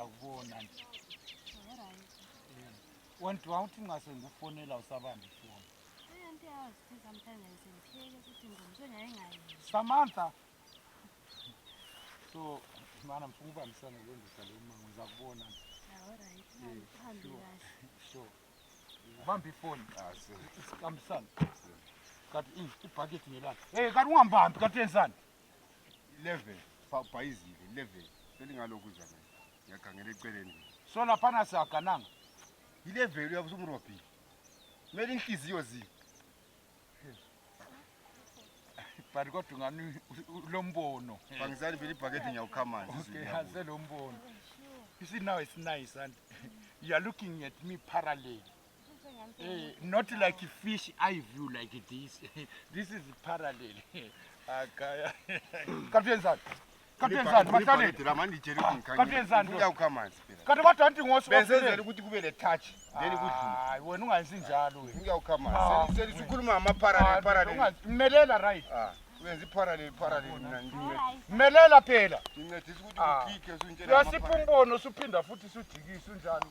ngiyakubona nje. Wonke wawuthi ngase ngufonela usabamba ifoni. Samantha. So mana mfuna ubambisana ukwenzisa le mango ngizakubona nje. Sure. Bamba ifoni. Isikhambisana. Kanti ibhaketi ngelapha. Hey kanti ungambambi kanti yenzani? 11 bhayizile 11 selingalokhu uzana. Ngiyakhangela eceleni. So lapha nasagananga. 11 uyabuza umrobhi. Kumele inhliziyo zi. Bari kodwa ngani lombono. Bangizali vele ibhaketi ngiyawukhamanzi. Okay, haze lombono. You see now it's nice and you are looking at me parallel. Not like a fish eye view like this. This is parallel. Akaya. Kaptenzani. Kaptenzani mahlale. La manje tshela ukuthi ngikhangela. Kaptenzani. Uyawukhamanzi phela. Kanti kodwa anti ngosi besenzele ukuthi kube le touch then kudlule. Hayi wena ungayenzi njalo wena. Ngiyawukhamanzi. Selikhuluma ngama parallel. Melela right. Wenza parallel Melela phela. Ngincedisa ukuthi ukhikhe usintshela uyasipha umbono usuphinda futhi usujikisa unjani.